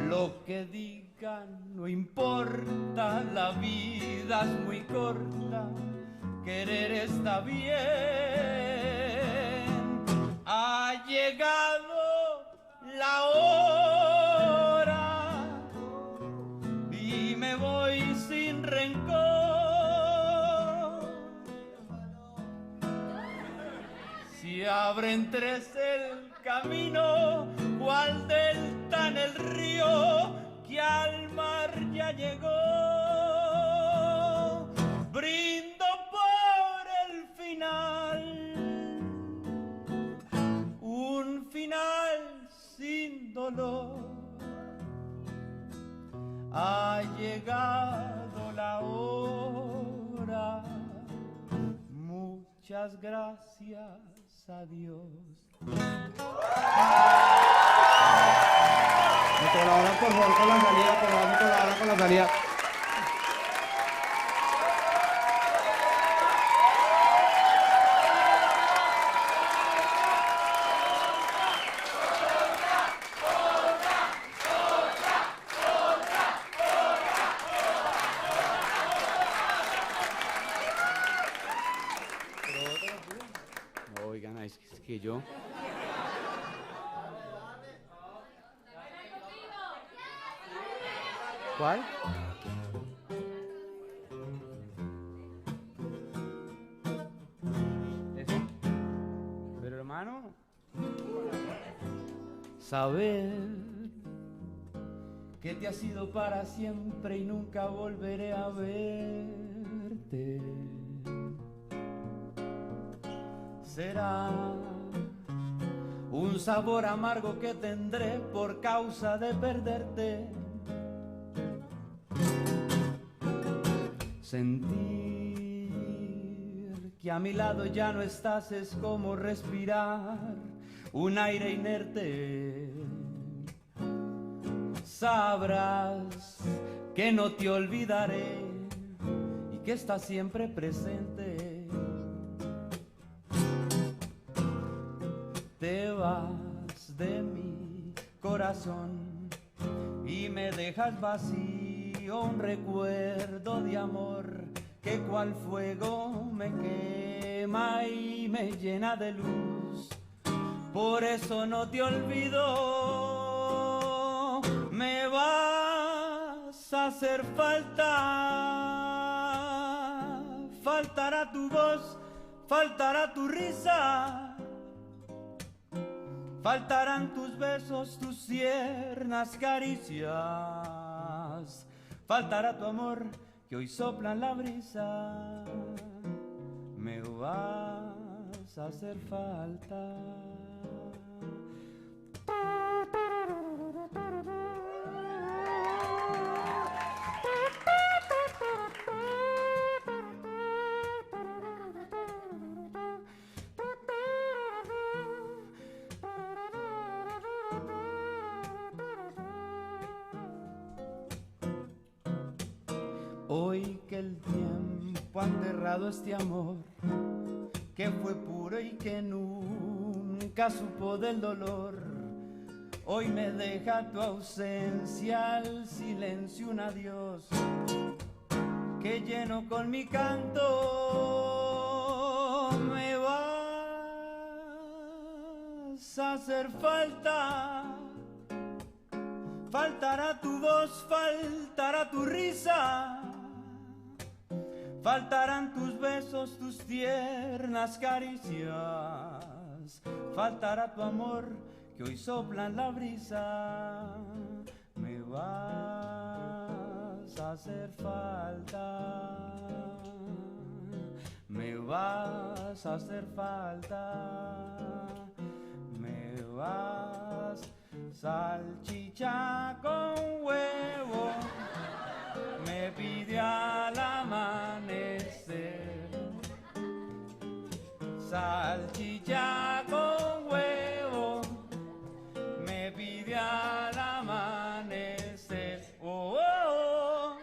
Lo que digan no importa, la vida es muy corta, querer está bien. Ha llegado la hora y me voy sin rencor. Si abren tres el camino, ¿cuál delta en el río que al mar ya llegó? Brindo por el final, un final sin dolor. Ha llegado la hora, muchas gracias a Dios. Me colaboran por favor con la salida, por favor me colaboran con la salida. yo. ¿Cuál? ¿Ese? Pero hermano, saber que te has ido para siempre y nunca volveré a verte. Será un sabor amargo que tendré por causa de perderte. Sentir que a mi lado ya no estás es como respirar un aire inerte. Sabrás que no te olvidaré y que estás siempre presente. Te vas de mi corazón y me dejas vacío, un recuerdo de amor que cual fuego me quema y me llena de luz. Por eso no te olvido. Me vas a hacer falta, faltará tu voz, faltará tu risa, faltarán tus besos, tus tiernas caricias, faltará tu amor que hoy sopla en la brisa. Me vas a hacer falta. Hoy que el tiempo ha enterrado este amor que fue puro y que nunca supo del dolor, hoy me deja tu ausencia, el silencio, un adiós que lleno con mi canto. Me vas a hacer falta, faltará tu voz, faltará tu risa, faltarán tus besos, tus tiernas caricias, faltará tu amor que hoy sopla en la brisa. Me vas a hacer falta, me vas a hacer falta, me vas. Salchicha con huevo me pide al amanecer. Salchicha con huevo me pide al amanecer. Oh, oh, oh.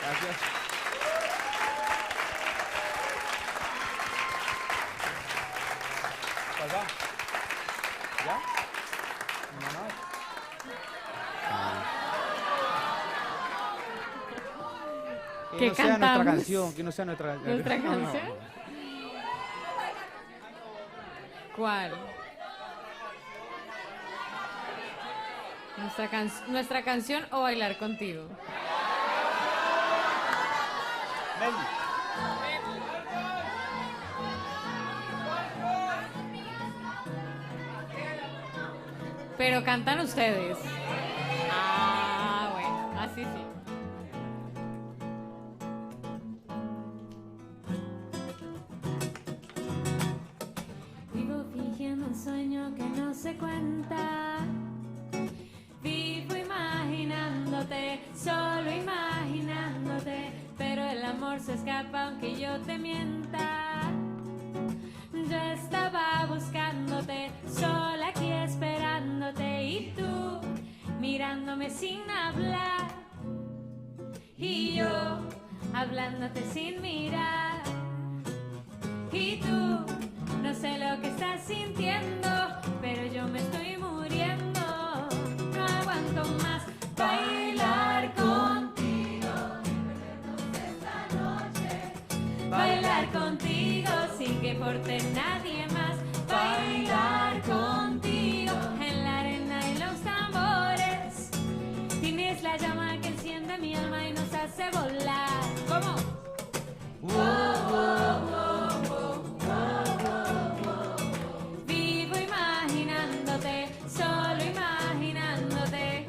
Gracias. Pues va. ¿Ya? No más. ¿Qué no sea nuestra cantamos? canción, que no sea nuestra ¿Nuestra no, no. canción? ¿Cuál? ¿Nuestra canción o Bailar Contigo? Ven. Pero cantan ustedes. Ah, bueno, así sí. Vivo fingiendo un sueño que no se cuenta. Vivo imaginándote, solo imaginándote. Pero el amor se escapa aunque yo te mienta. Yo estaba buscándote, sola aquí esperándote. Y tú mirándome sin hablar. Y yo hablándote sin mirar. Y tú no sé lo que estás sintiendo, pero yo me estoy muriendo. No aguanto más bailar contigo y perdernos esta noche. sin que importe nadie más. Bailar contigo en la arena y los tambores. Tienes la llama que enciende mi alma y nos hace volar. ¿Cómo? Vivo imaginándote, solo imaginándote.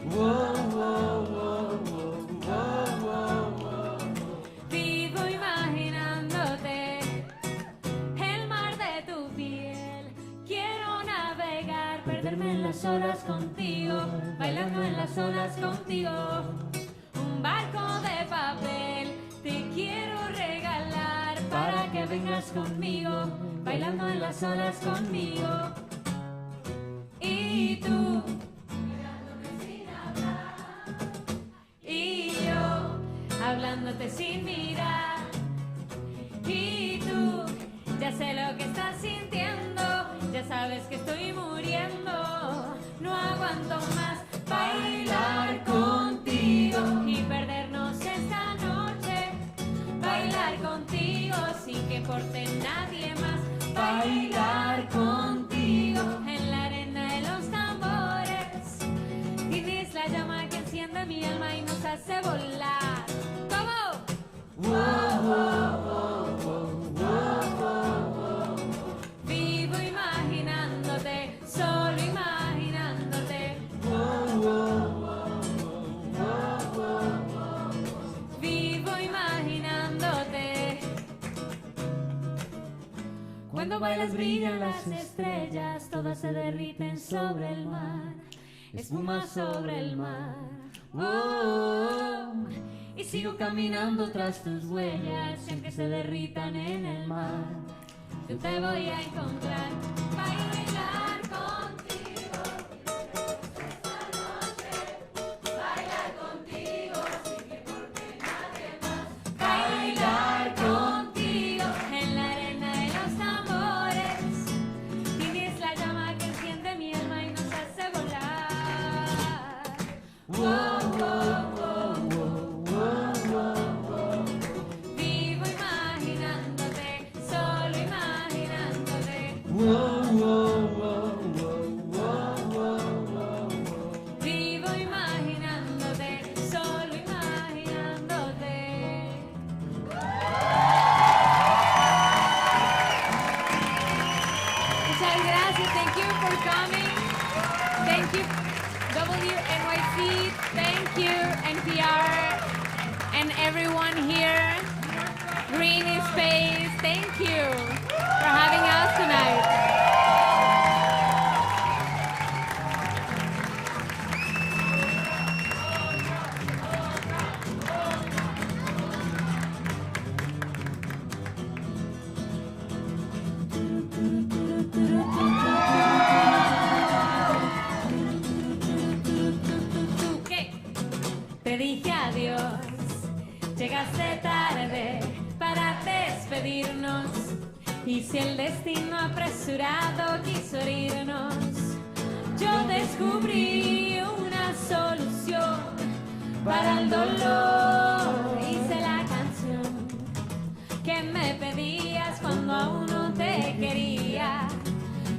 Vivo imaginándote. El mar de tu piel. Quiero navegar, perderme en las olas contigo, bailando en las olas contigo. Un barco de papel te quiero regalar para que vengas conmigo, bailando en las olas conmigo. Y tú, mirándome sin hablar, y yo, hablándote sin mirar. Y tú, ya sé lo que estás sintiendo, ya sabes que estoy muriendo. No aguanto más bailar contigo y perdernos esta noche. Bailar contigo sin que importe nadie más. Bailar contigo en la arena de los tambores. Tienes la llama que enciende mi alma y nos hace volar. ¿Cómo? Vivo imaginándote, solo imaginándote. Vivo imaginándote. Cuando bailas brillan las estrellas, todas se derriten sobre el mar, espuma sobre el mar. Y sigo caminando tras tus huellas, y aunque se derritan en el mar, yo te voy a encontrar. Bailar contigo esta noche, bailar contigo sin que importe nadie más. Bailar contigo en la arena de los tambores. Tienes la llama que enciende mi alma y nos hace volar. Vivo imaginándote, solo imaginándote. Vivo imaginándote, solo imaginándote. Muchas gracias. Thank you for coming. Thank you, WNYC. Thank you, NPR, and everyone here. Greene Space. Thank you for having us tonight. ¿Tú qué? Te dije adiós, llegaste tarde para despedirnos. Y si el destino apresurado quiso herirnos, yo descubrí una solución para el dolor. Hice la canción que me pedías cuando aún no te quería,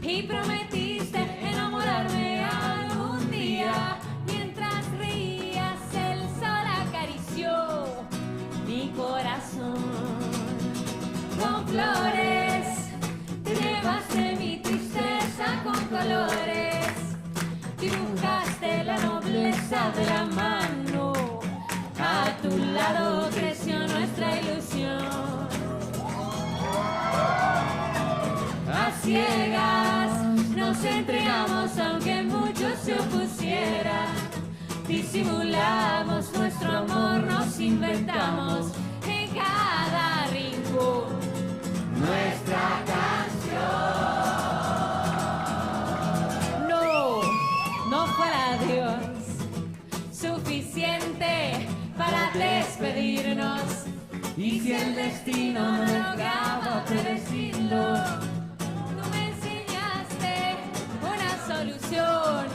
y prometiste enamorarme algún día. Mientras reías el sol acarició mi corazón con flores, te llevaste mi tristeza con colores, dibujaste la nobleza de la mano, a tu lado creció nuestra ilusión. A ciegas nos entregamos aunque muchos se opusieran, disimulamos nuestro amor, nos inventamos en cada rincón nuestra canción. No fuera Dios suficiente para despedirnos, y si el destino no lograba predecirlo, tú me enseñaste una solución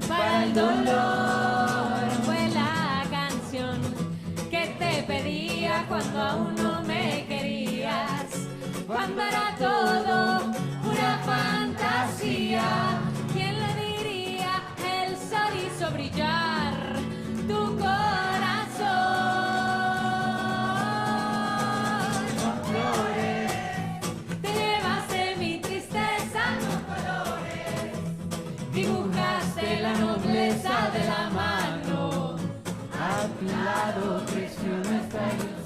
para el dolor. Fue la canción que te pedía cuando aún no me querías. cuando era todo pura fantasía. ¿Quién le diría? El sol hizo brillar tu corazón. Con flores te llevaste mi tristeza, con colores dibujaste la nobleza de la mano. A tu lado creció nuestra ilusión.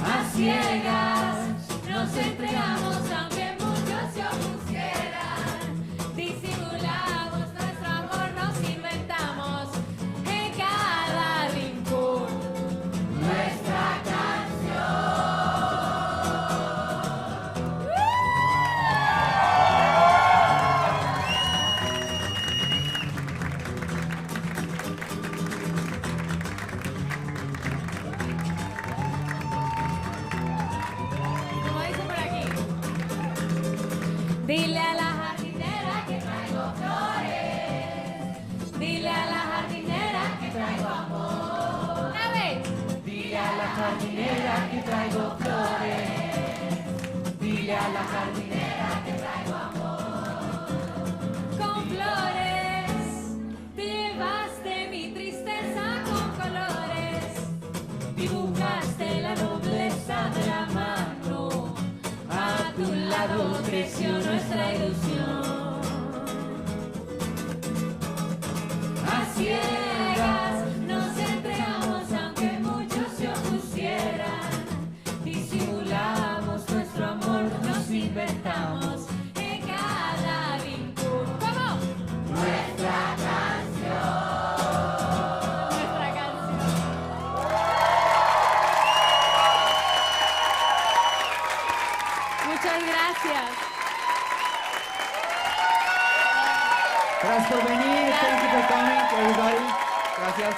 A ciegas nos entregamos aunque muchos se opusieran. Disimulamos nuestro amor, nos inventamos en cada rincón nuestra canción. Como dice por aquí. Dile a la jardinera que traigo flores. Dile a la jardinera que traigo amor. Una vez. Dile a la jardinera que traigo flores. Dile a la jardinera que traigo amor. Con flores te llevaste mi tristeza, con colores dibujaste la nobleza de la mano. A tu lado creció nuestra ilusión. A ciegas nos entregamos aunque muchos se opusieran. Disimulamos nuestro amor, nos inventamos en cada rincón. ¿Cómo? Nuestra canción. Nuestra canción. Muchas gracias. Gracias por venir. Thank you for coming, everybody. Gracias.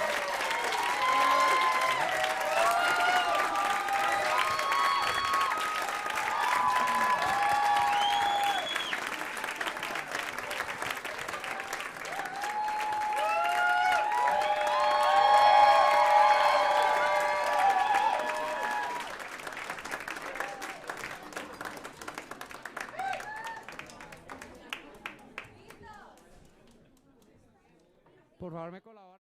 Por favor, me colabora.